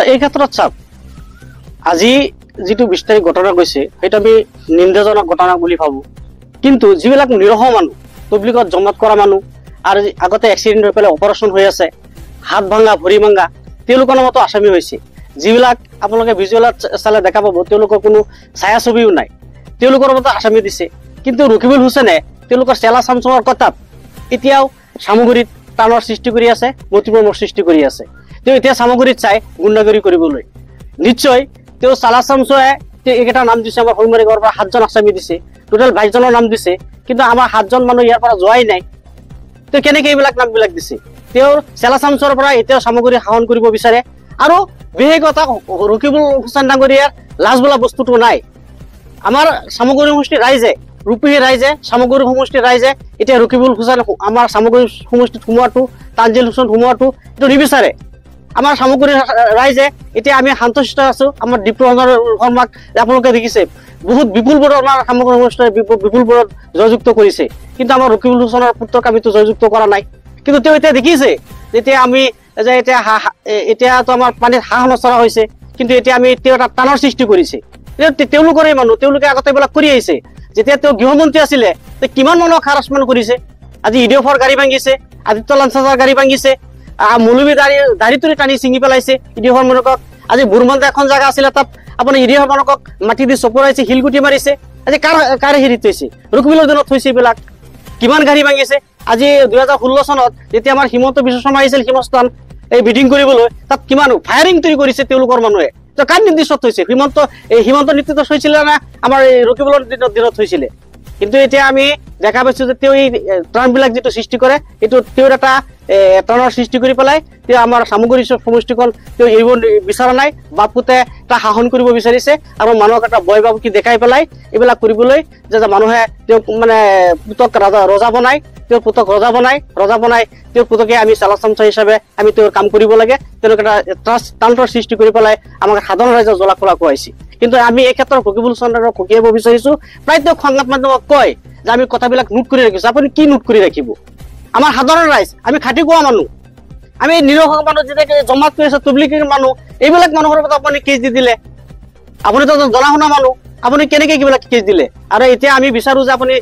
এই ক্ষেত্ৰত চাওক আজি যিটো 20 তাৰিখ ঘটনা গৈছে সেইটো আমি নিন্দাজনক ঘটনা বুলি ভাবো কিন্তু যিবিলাক নিৰহ মানুহ পাব্লিকত জমাত কৰা মানুহ আৰু আগতে এক্সিডেন্ট হৈ পেলাই অপাৰেশ্যন হৈ আছে হাত ভাঙা ভৰি ভাঙা তেওঁলোকৰ নামতো আসামী হৈছে যিবিলাক আপোনালোকে ভিজুৱেলত চালে দেখা পাব তেওঁলোকৰ কোনো ছায়াছবিও নাই তেওঁলোকৰ মতে আসামী দিছে কিন্তু ৰকিবুল হুছেইনে তেওঁলোকৰ চেলা চামচমৰ কথাত এতিয়াও সামগ্ৰীত টানৰ সৃষ্টি কৰি আছে মতিভ্ৰমৰ সৃষ্টি কৰি আছে তেওঁ এতিয়া সামগ্ৰীত চাই গুণ্ডাগিৰি কৰিবলৈ নিশ্চয় তেওঁ চালা চামচয়ে এইকেইটা নাম দিছে আমাৰ হৈমৰিগৰ পৰা 7জন আসামী দিছে টোটেল 22 জনৰ নাম দিছে কিন্তু আমাৰ 7জন মানুহ ইয়াৰ পৰা যোৱাই নাই তো কেনেকৈ এইবিলাক নামবিলাক দিছে তেওঁৰ চেলা চামচৰ পৰা এতিয়া সামগ্ৰী শাসন কৰিব বিচাৰে আৰু বিশেষতা ৰকিবুল হুছেইন ডাঙৰীয়াৰ লাজ বোলা বস্তুটো নাই আমাৰ সামগ্ৰী সমষ্টি ৰাইজে ৰূপহী ৰাইজে সামগ্ৰী সমষ্টি ৰাইজে এতিয়া ৰকিবুল হুছেইন আমাৰ সামগ্ৰী সমষ্টিত সোমোৱাটো তানজিল হুছেইন সোমোৱাটো এইটো নিবিচাৰে আমাৰ সামগ্ৰী ৰাইজে এতিয়া আমি সন্তুষ্ট আছো আমাৰ ডিপ্ৰঞ্জন শৰ্মাক আপোনালোকে দেখিছে বহুত বিপুলবোৰ আমাৰ সামগ্ৰী সমষ্টিৰ বিপুলবোৰত জয়যুক্ত কৰিছে কিন্তু আমাৰ ৰকিবুল হুছেইনৰ পুত্ৰক আমিতো জয়যুক্ত কৰা নাই কিন্তু তেওঁ এতিয়া দেখিছে যেতিয়া আমি যে এতিয়াতো আমাৰ পানীত হাঁহ নচৰা হৈছে কিন্তু এতিয়া আমি তেওঁ এটা টানৰ সৃষ্টি কৰিছে তেওঁলোকৰে মানুহ তেওঁলোকে আগতে এইবিলাক কৰি আহিছে যেতিয়া তেওঁ গৃহমন্ত্ৰী আছিলে কিমান মানুহক হাৰাচমেণ্ট কৰিছে আজি ইডিএফৰ গাড়ী ভাঙিছে আদিত্য লাঞ্চাৰ গাড়ী ভাঙিছে মৌলবী দাড়িটোৰে টানি ছিঙি পেলাইছে ইডিএফৰ মানুহক আজি বুৰমান্দা এখন জাগা আছিলে তাত আপুনি ইডিএফৰ মানুহক মাটি দি চপৰাইছে শিলগুটি মাৰিছে আজি কাৰ হেৰিত থৈছে ৰকিবুলৰ দিনত থৈছে এইবিলাক কিমান গাড়ী ভাঙিছে আজি 2016 চনত যেতিয়া আমাৰ হিমন্ত বিশ্ব শৰ্মা আহিছিল হিমস্থান এই মিটিং কৰিবলৈ তাত কিমান ফায়াৰিং তৈৰি কৰিছে তেওঁলোকৰ মানুহে তো কাৰ নিৰ্দেশত হৈছে হিমন্ত নেতৃত্ব হৈছিল না আমাৰ ৰকিবুলৰ দিনত হৈছিল কিন্তু এতিয়া আমি দেখা পাইছো যে তেওঁ এই ত্ৰাণবিলাক যেটো সৃষ্টি কৰে এটো তেওঁৰ এটা ত্ৰাণৰ সৃষ্টি কৰি পেলাই তেওঁ আমাৰ সামগ্ৰী সমষ্টিখন তেওঁ এইব বিচাৰা নাই বাপুতে এটা শাসন কৰিব বিচাৰিছে আৰু মানুহক এটা বয় বাবুকি দেখাই পেলাই এইবিলাক কৰিবলৈ যে মানুহে তেওঁ মানে পুতক ৰজা বনাই তেওঁৰ পুতক ৰজা বনাই তেওঁৰ পুতকে আমি চালা চামচা হিচাপে আমি তেওঁৰ কাম কৰিব লাগে তেওঁলোক এটা তান্ত্ৰৰ সৃষ্টি কৰি পেলাই আমাক সাধাৰণ ৰাইজৰ জ্বলা খোলা খুৱাইছে কিন্তু আমি এই ক্ষেত্ৰত ৰকিবুল চন্দ্ৰক খুকিয়াব বিচাৰিছো প্ৰায় তেওঁ সংবাদ মাধ্যমক কয় যে আমি কথাবিলাক নোট কৰি ৰাখিছো আপুনি কি নোট কৰি ৰাখিব আমাৰ সাধাৰণ ৰাইজ আমি খাটি কোৱা মানুহ আমি নিৰহ মানুহ যেনেকৈ জমাত কৰিছে তবলিগীৰ মানুহ এইবিলাক মানুহৰ ওপৰত আপুনি কেছ দি দিলে আপুনি তো জনা শুনা মানুহ আপুনি কেনেকৈ কিবিলাক কেছ দিলে আৰু এতিয়া আমি বিচাৰো যে আপুনি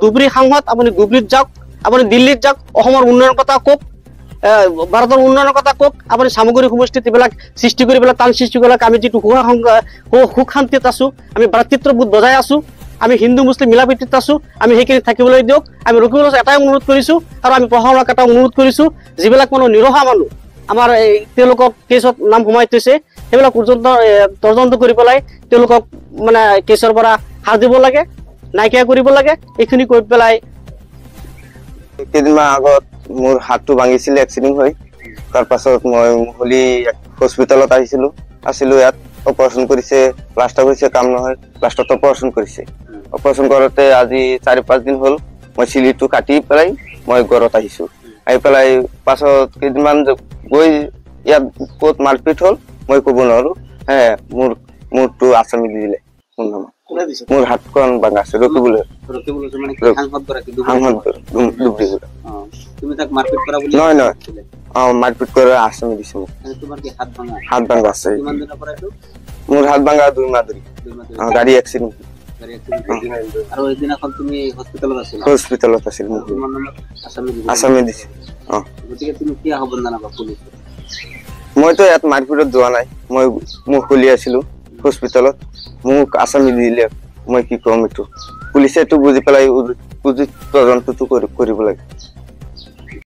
ধুবুৰী সাংসদ আপুনি ধুবুৰীত যাওক আপুনি দিল্লীত যাওক অসমৰ উন্নয়নৰ কথা কওক ভাৰতৰ উন্নয়নৰ কথা কওক আপুনি সামগ্ৰী সমষ্টিত এইবিলাক সৃষ্টি কৰি পেলাই টান সৃষ্টি কৰিলে আমি যিটো সুখ শান্তিত আছো আমি ভাতৃত্ববোধ বজাই আছো আমি হিন্দু মুছলিম মিলা প্ৰীতিত আছো আমি সেইখিনি থাকিবলৈ দিয়ক আমি ৰকিবুলক এটাই অনুৰোধ কৰিছো আৰু আমি প্ৰশাসনক এটা অনুৰোধ কৰিছো যিবিলাক মানুহ নিৰহা মানুহ আমাৰ তেওঁলোকক কেছত নাম সোমাই থৈছে সেইবিলাক তদন্ত কৰি পেলাই তেওঁলোকক মানে কেছৰ পৰা হাত দিব লাগে নাইকিয়া কৰিব লাগে এইখিনি কৰি পেলাই কেইদিনমান আগত মোৰ হাতটো ভাঙিছিল এক্সিডেন্ট হৈ তাৰ পাছত মই হলি হস্পিটেলত আছিলো ইয়াত অপাৰেশ্যন কৰিছে প্লাষ্টাৰ কৰিছে কাম নহয় প্লাষ্টাৰত অপাৰেশ্যন কৰিছে অপাৰেশ্যন কৰোতে আজি 4-5 দিন হ'ল মই চিলিটো কাটি পেলাই মই ঘৰত আহিছো আহি পেলাই পাছত কেইদিনমান গৈ ইয়াত ক'ত মাৰপিট হ'ল মই ক'ব নোৱাৰো মোৰটো আসামী দি দিলে মোৰ হাতখন ভাঙা আছে ৰকিবুল মানে সাংসদ তুমি তাক মাৰপিট কৰা বুলি নহয় মাৰপিট কৰা আসামী দিছে মোক তোমাৰ কি হাত ভাঙা আছে কিমান দিনৰ পৰা এইটো মোৰ হাত ভাঙা 2 মাহ ধৰি গাড়ী এক্সিডেন্ট আৰু এদিনাখন তুমি হস্পিটেলত আছিল আসামী দিছে গতিকে তুমি কি আহ্বান জনাবা পুলিচ মইতো ইয়াত মাৰপিটত যোৱা নাই মই মোক খুলি আছিলো হস্পিটেলত মোক আসামী দিলে মই কি কম এইটো পুলিচে তো বুজি পেলাই উচিত তদন্তটো কৰিব লাগে